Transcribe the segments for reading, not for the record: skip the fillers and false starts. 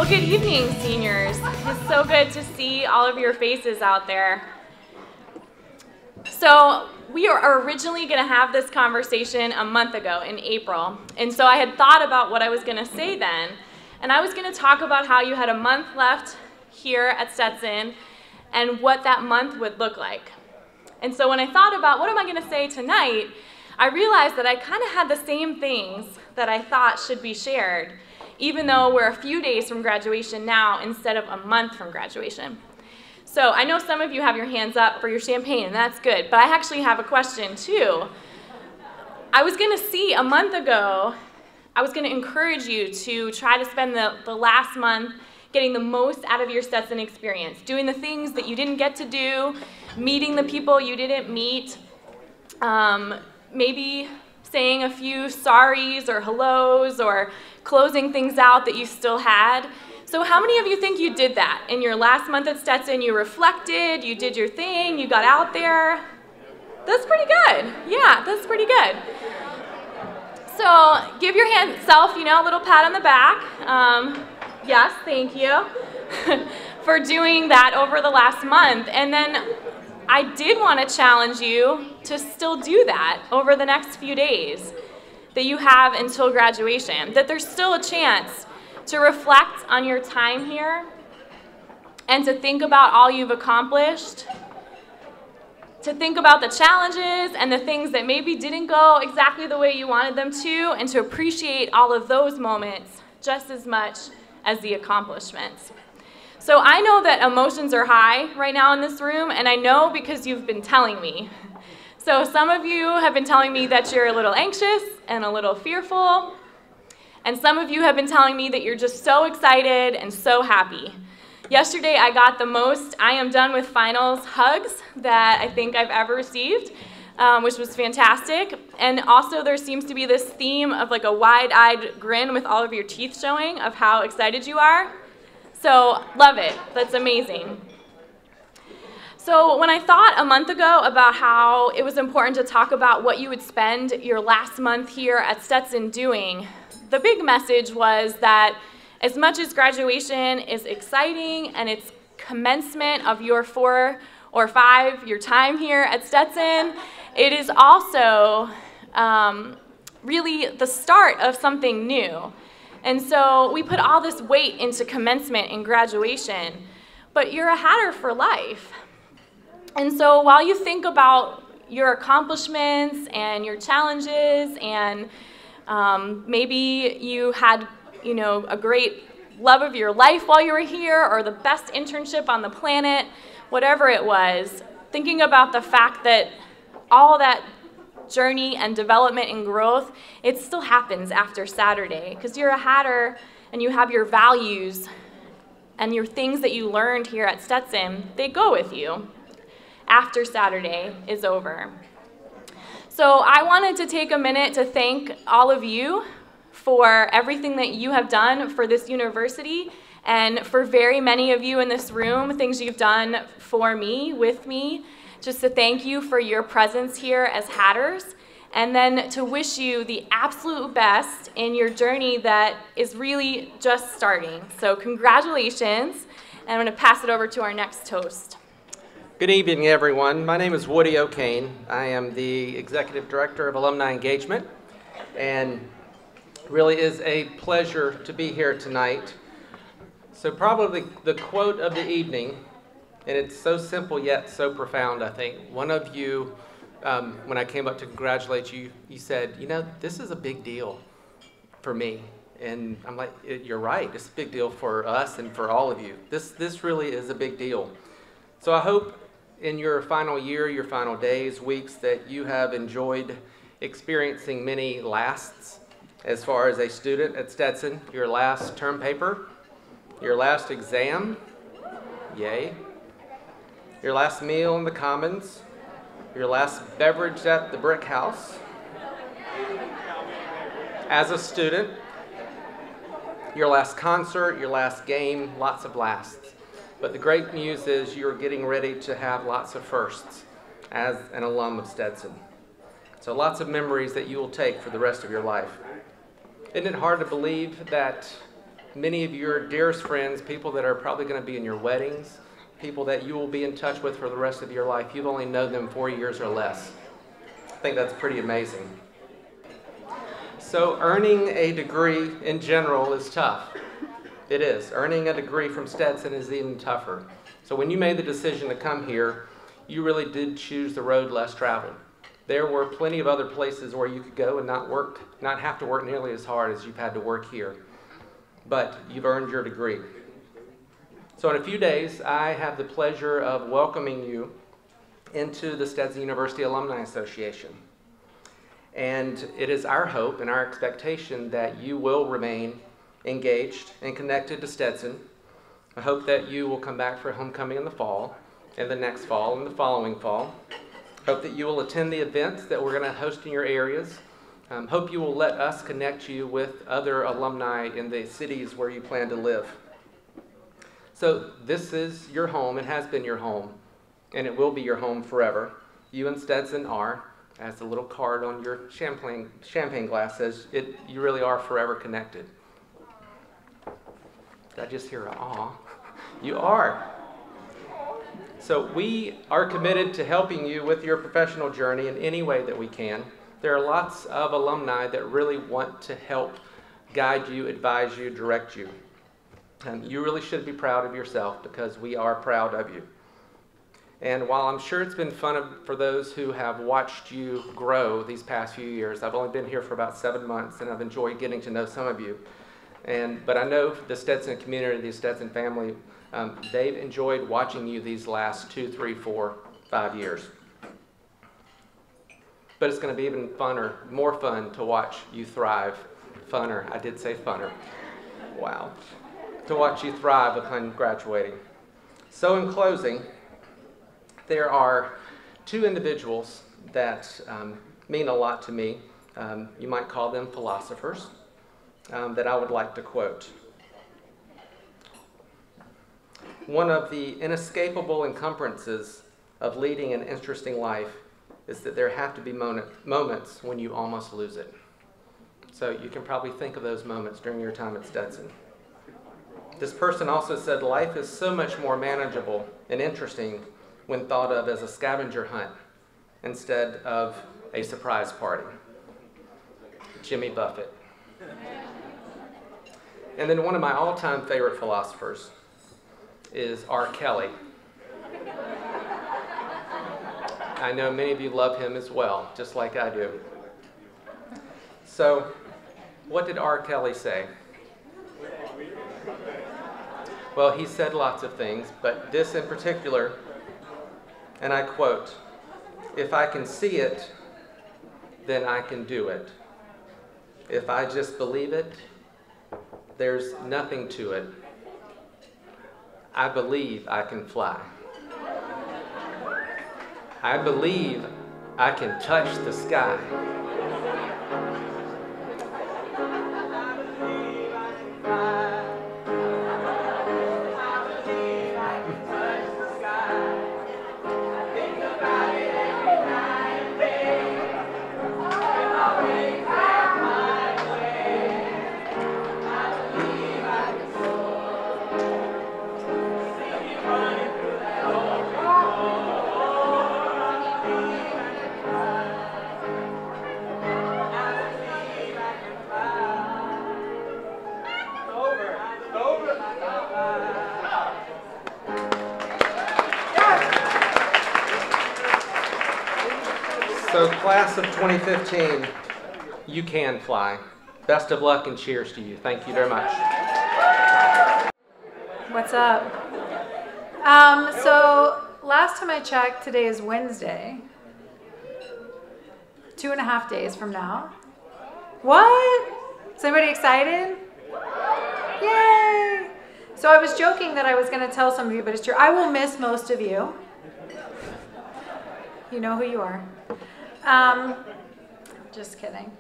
Well, good evening, seniors. It's so good to see all of your faces out there. So we are originally going to have this conversation a month ago in April, and so I had thought about what I was going to say then, and I was going to talk about how you had a month left here at Stetson and what that month would look like. And so when I thought about what am I going to say tonight, I realized that I kind of had the same things that I thought should be shared, even though we're a few days from graduation now instead of a month from graduation. So I know some of you have your hands up for your champagne, and that's good, but I actually have a question too. I was going to see a month ago, I was going to encourage you to try to spend the last month getting the most out of your Stetson experience, doing the things that you didn't get to do, meeting the people you didn't meet, maybe saying a few sorries or hellos or closing things out that you still had. So how many of you think you did that? In your last month at Stetson, you reflected, you did your thing, you got out there? That's pretty good. Yeah, that's pretty good. So give yourself, a little pat on the back. Yes, thank you for doing that over the last month. And then I did want to challenge you to still do that over the next few days that you have until graduation, that there's still a chance to reflect on your time here and to think about all you've accomplished, to think about the challenges and the things that maybe didn't go exactly the way you wanted them to, and to appreciate all of those moments just as much as the accomplishments. So I know that emotions are high right now in this room, and I know because you've been telling me. So some of you have been telling me that you're a little anxious and a little fearful, and some of you have been telling me that you're just so excited and so happy. Yesterday I got the most I am done with finals hugs that I think I've ever received, which was fantastic. And also there seems to be this theme of like a wide-eyed grin with all of your teeth showing of how excited you are. So love it. That's amazing. So when I thought a month ago about how it was important to talk about what you would spend your last month here at Stetson doing, the big message was that as much as graduation is exciting and it's commencement of your 4 or 5 year time here at Stetson, it is also really the start of something new. And so we put all this weight into commencement and graduation, but you're a Hatter for life. And so while you think about your accomplishments and your challenges, and maybe you had, a great love of your life while you were here, or the best internship on the planet, whatever it was, thinking about the fact that all that journey and development and growth, it still happens after Saturday, because you're a Hatter and you have your values and your things that you learned here at Stetson, they go with you after Saturday is over. So I wanted to take a minute to thank all of you for everything that you have done for this university, and for very many of you in this room, things you've done for me, with me, just to thank you for your presence here as Hatters, and then to wish you the absolute best in your journey that is really just starting. So congratulations, and I'm going to pass it over to our next toast. Good evening, everyone. My name is Woody O'Kane. I am the Executive Director of Alumni Engagement, and really is a pleasure to be here tonight. So probably the quote of the evening, and it's so simple yet so profound, I think. One of you, when I came up to congratulate you, you said, this is a big deal for me. And I'm like, you're right, it's a big deal for us and for all of you. This really is a big deal. So I hope in your final year, your final days, weeks, that you have enjoyed experiencing many lasts as far as a student at Stetson. Your last term paper, your last exam, yay, your last meal in the Commons, your last beverage at the Brick House as a student, your last concert, your last game, lots of lasts. But the great news is you're getting ready to have lots of firsts as an alum of Stetson. So lots of memories that you will take for the rest of your life. Isn't it hard to believe that many of your dearest friends, people that are probably going to be in your weddings, people that you will be in touch with for the rest of your life, you've only known them 4 years or less. I think that's pretty amazing. So earning a degree in general is tough. It is. Earning a degree from Stetson is even tougher. So when you made the decision to come here, you really did choose the road less traveled. There were plenty of other places where you could go and not have to work nearly as hard as you've had to work here. But you've earned your degree. So in a few days, I have the pleasure of welcoming you into the Stetson University Alumni Association. And it is our hope and our expectation that you will remain engaged and connected to Stetson. I hope that you will come back for homecoming in the fall, and the next fall, and the following fall. Hope that you will attend the events that we're going to host in your areas. Hope you will let us connect you with other alumni in the cities where you plan to live. So this is your home, it has been your home, and it will be your home forever. You and Stetson are, as the little card on your champagne glass says, you really are forever connected. Did I just hear an aw? You are. So we are committed to helping you with your professional journey in any way that we can. There are lots of alumni that really want to help guide you, advise you, direct you. You really should be proud of yourself because we are proud of you. And while I'm sure it's been fun for those who have watched you grow these past few years, I've only been here for about 7 months and I've enjoyed getting to know some of you. But I know the Stetson community, the Stetson family, they've enjoyed watching you these last 2, 3, 4, 5 years. But it's going to be even funner, more fun to watch you thrive. Funner, I did say funner. Wow. To watch you thrive upon graduating. So in closing, there are 2 individuals that mean a lot to me. You might call them philosophers. That I would like to quote. One of the inescapable encumbrances of leading an interesting life is that there have to be moments when you almost lose it. So you can probably think of those moments during your time at Stetson. This person also said life is so much more manageable and interesting when thought of as a scavenger hunt instead of a surprise party. Jimmy Buffett. And then one of my all-time favorite philosophers is R. Kelly. I know many of you love him as well, just like I do. So, what did R. Kelly say? Well, he said lots of things, but this in particular, and I quote, "If I can see it, then I can do it. If I just believe it, there's nothing to it. I believe I can fly. I believe I can touch the sky. So class of 2015, you can fly. Best of luck and cheers to you. Thank you very much. What's up? So last time I checked, today is Wednesday. 2.5 days from now. What? Is anybody excited? Yay! So I was joking that I was going to tell some of you, but it's true. I will miss most of you. You know who you are. Just kidding.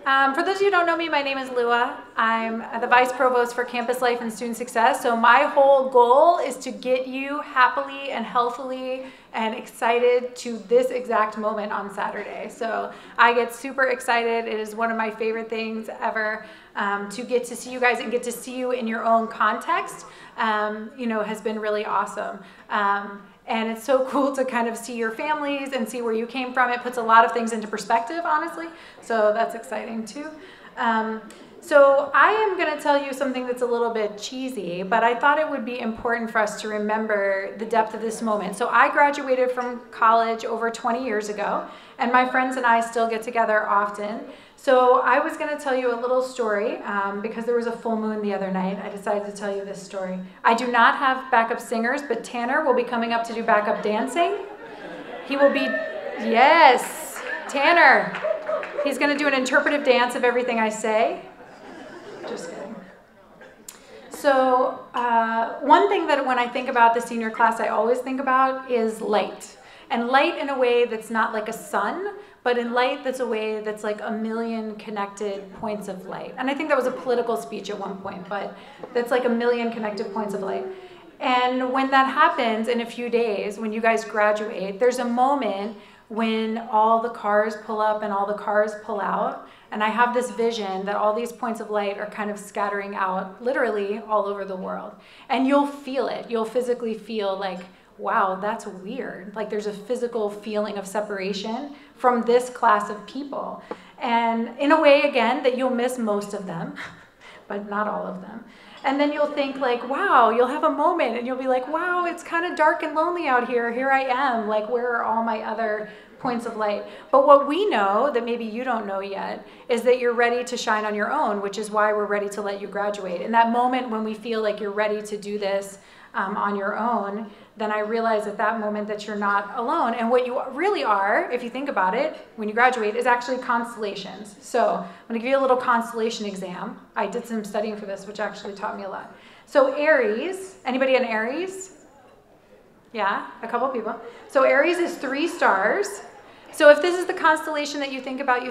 For those of you who don't know me, my name is Lua. I'm the Vice Provost for Campus Life and Student Success. So my whole goal is to get you happily and healthily and excited to this exact moment on Saturday. So I get super excited. It is one of my favorite things ever to get to see you guys and get to see you in your own context, has been really awesome. And it's so cool to kind of see your families and see where you came from. It puts a lot of things into perspective, honestly. So that's exciting too. So I am going to tell you something that's a little bit cheesy, but I thought it would be important for us to remember the depth of this moment. So I graduated from college over 20 years ago, and my friends and I still get together often. So I was going to tell you a little story because there was a full moon the other night. I decided to tell you this story. I do not have backup singers, but Tanner will be coming up to do backup dancing. He will be, yes, Tanner. He's going to do an interpretive dance of everything I say. Just kidding. So one thing that when I think about the senior class, I always think about is light. And light in a way that's not like a sun, but in light that's a way that's like a million connected points of light. And I think that was a political speech at one point, but that's like a million connected points of light. And when that happens in a few days, when you guys graduate, there's a moment when all the cars pull up and all the cars pull out. And I have this vision that all these points of light are kind of scattering out literally all over the world. And you'll feel it. You'll physically feel like, wow, that's weird. Like there's a physical feeling of separation from this class of people. And in a way, again, that you'll miss most of them, but not all of them. And then you'll think like, wow, you'll have a moment and you'll be like, wow, it's kind of dark and lonely out here. Here I am. Like, where are all my other points of light? But what we know that maybe you don't know yet is that you're ready to shine on your own, which is why we're ready to let you graduate. In that moment when we feel like you're ready to do this on your own, then I realize at that moment that you're not alone. And what you really are, if you think about it, when you graduate, is actually constellations. So I'm going to give you a little constellation exam. I did some studying for this, which actually taught me a lot. So Aries, anybody in Aries? Yeah, a couple people. So Aries is 3 stars. So if this is the constellation that you think about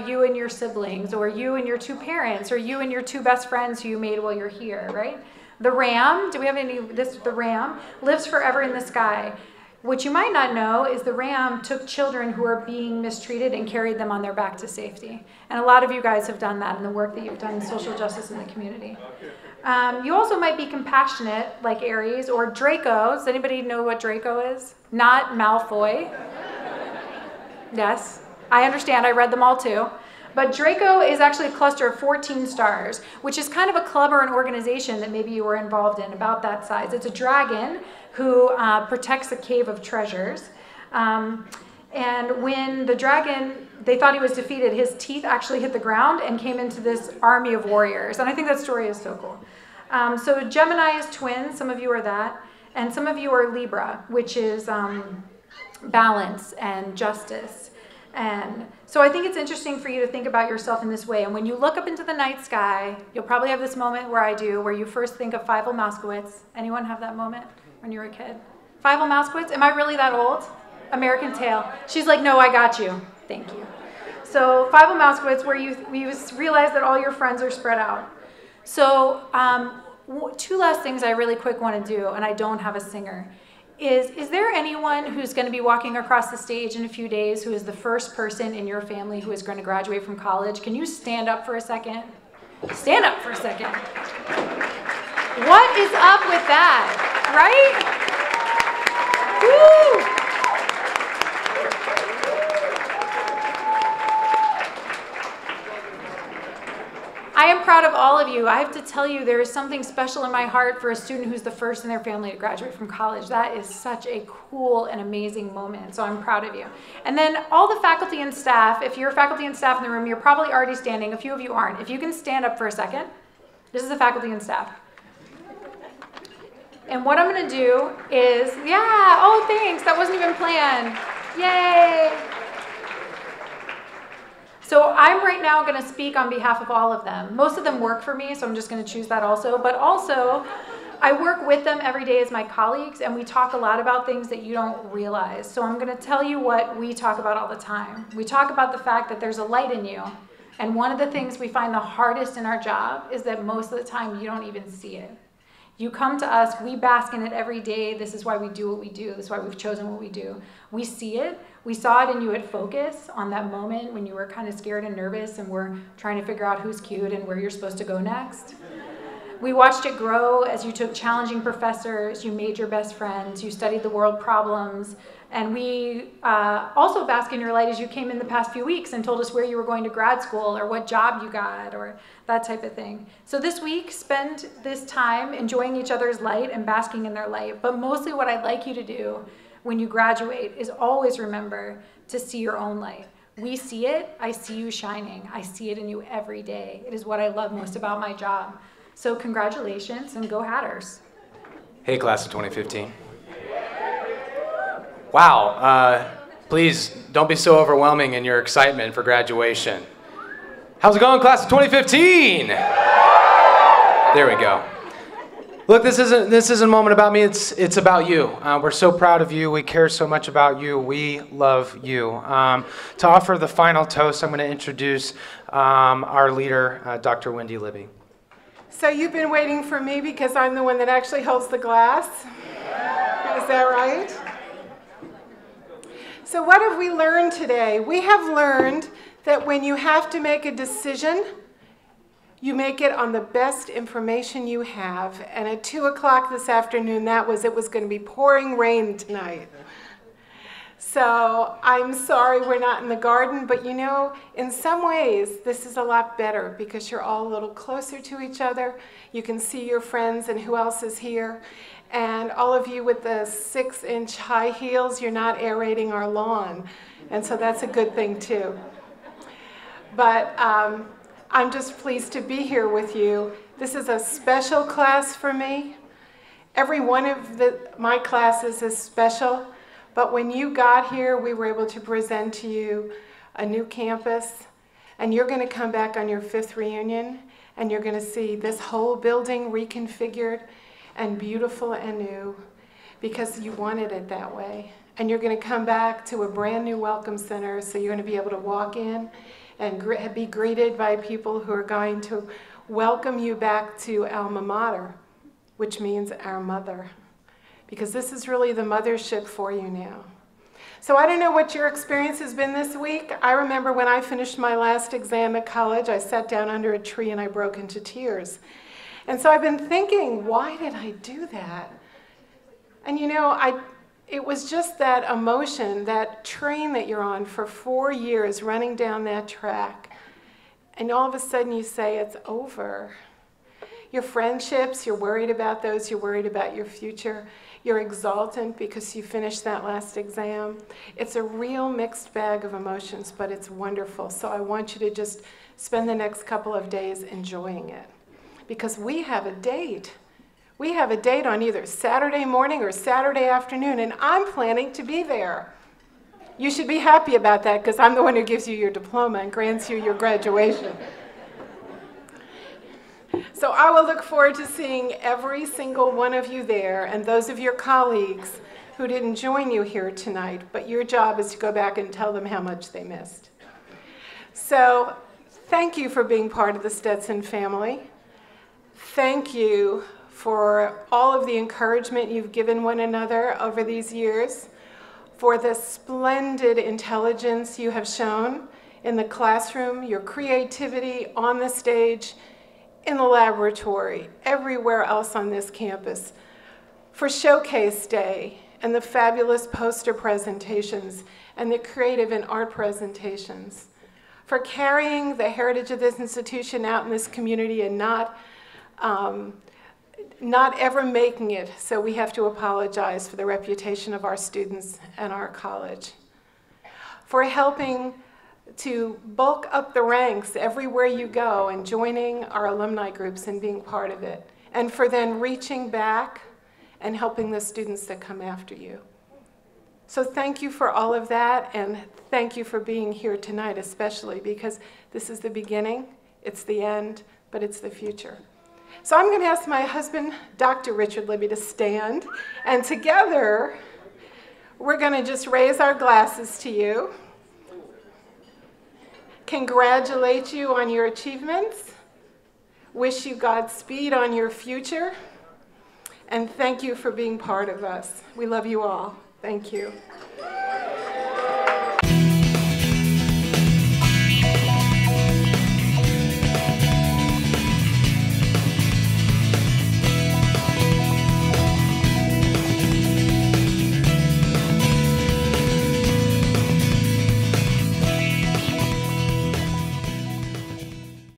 you and your siblings, or you and your 2 parents, or you and your 2 best friends who you made while you're here, right? The ram, do we have any, the ram lives forever in the sky. What you might not know is the ram took children who are being mistreated and carried them on their back to safety. And a lot of you guys have done that in the work that you've done in social justice in the community. You also might be compassionate like Aries, or Draco. Does anybody know what Draco is? Not Malfoy. Yes, I understand, I read them all too. But Draco is actually a cluster of 14 stars, which is kind of a club or an organization that maybe you were involved in about that size. It's a dragon who protects a cave of treasures. And when the dragon, they thought he was defeated, his teeth actually hit the ground and came into this army of warriors. And I think that story is so cool. So Gemini is twins, some of you are that. And some of you are Libra, which is balance and justice. And so I think it's interesting for you to think about yourself in this way. And when you look up into the night sky, you'll probably have this moment where I do, where you first think of Fievel Mouskowitz. Anyone have that moment when you were a kid? Fievel Mouskowitz, am I really that old? American Tail. She's like, no, I got you. Thank you. So Fievel Mouskowitz, where you realize that all your friends are spread out. So 2 last things I really quick want to do, and I don't have a singer. Is there anyone who's going to be walking across the stage in a few days who is the first person in your family who is going to graduate from college? Can you stand up for a second? Stand up for a second. What is up with that, right? Woo! I am proud of all of you. I have to tell you, there is something special in my heart for a student who's the first in their family to graduate from college. That is such a cool and amazing moment, so I'm proud of you. And then all the faculty and staff, if you're faculty and staff in the room, you're probably already standing. A few of you aren't. If you can stand up for a second. This is the faculty and staff. And what I'm going to do is, yeah, oh, thanks. That wasn't even planned. Yay. So I'm right now going to speak on behalf of all of them. Most of them work for me, so I'm just going to choose that also. But also, I work with them every day as my colleagues, and we talk a lot about things that you don't realize. So I'm going to tell you what we talk about all the time. We talk about the fact that there's a light in you, And one of the things we find the hardest in our job is that most of the time you don't even see it. You come to us, we bask in it every day. This is why we do what we do. This is why we've chosen what we do. We see it. We saw it in you at Focus on that moment when you were kind of scared and nervous and were trying to figure out who's cute and where you're supposed to go next. We watched it grow as you took challenging professors, you made your best friends, you studied the world problems, and we also bask in your light as you came in the past few weeks and told us where you were going to grad school or what job you got or that type of thing. So this week, spend this time enjoying each other's light and basking in their light. But mostly what I'd like you to do when you graduate is always remember to see your own light. We see it, I see you shining. I see it in you every day. It is what I love most about my job. So congratulations and go Hatters. Hey, class of 2015. Wow, please don't be so overwhelming in your excitement for graduation. How's it going, class of 2015? There we go. Look, this isn't a moment about me, it's about you. We're so proud of you, we care so much about you, we love you. To offer the final toast, I'm going to introduce our leader, Dr. Wendy Libby. So you've been waiting for me because I'm the one that actually holds the glass? Is that right? So what have we learned today? We have learned that when you have to make a decision, you make it on the best information you have. And at 2 o'clock this afternoon, it was going to be pouring rain tonight. So I'm sorry we're not in the garden, but you know, in some ways, this is a lot better because you're all a little closer to each other. You can see your friends and who else is here. And all of you with the 6-inch high heels, you're not aerating our lawn. And so that's a good thing too. But I'm just pleased to be here with you. This is a special class for me. Every one of my classes is special. But when you got here, we were able to present to you a new campus, and you're going to come back on your 5th reunion, and you're going to see this whole building reconfigured and beautiful and new because you wanted it that way. And you're going to come back to a brand new welcome center, so you're going to be able to walk in and be greeted by people who are going to welcome you back to Alma Mater, which means our mother. Because this is really the mothership for you now. So I don't know what your experience has been this week. I remember when I finished my last exam at college, I sat down under a tree and I broke into tears. And so I've been thinking, why did I do that? And you know, it was just that emotion, that train that you're on for 4 years running down that track. And all of a sudden you say, it's over. Your friendships, you're worried about those, you're worried about your future. You're exultant because you finished that last exam. It's a real mixed bag of emotions, but it's wonderful. So I want you to just spend the next couple of days enjoying it. Because we have a date. We have a date on either Saturday morning or Saturday afternoon, and I'm planning to be there. You should be happy about that because I'm the one who gives you your diploma and grants you your graduation. So I will look forward to seeing every single one of you there and those of your colleagues who didn't join you here tonight, but your job is to go back and tell them how much they missed. So thank you for being part of the Stetson family. Thank you for all of the encouragement you've given one another over these years, for the splendid intelligence you have shown in the classroom, your creativity on the stage, in the laboratory, everywhere else on this campus, for Showcase Day and the fabulous poster presentations and the creative and art presentations, for carrying the heritage of this institution out in this community and not ever making it so we have to apologize for the reputation of our students and our college, for helping to bulk up the ranks everywhere you go and joining our alumni groups and being part of it, and for then reaching back and helping the students that come after you. So thank you for all of that, and thank you for being here tonight especially, because this is the beginning, it's the end, but it's the future. So I'm going to ask my husband, Dr. Richard Libby, to stand, and together we're going to just raise our glasses to you. congratulate you on your achievements, wish you Godspeed on your future, and thank you for being part of us. We love you all. Thank you.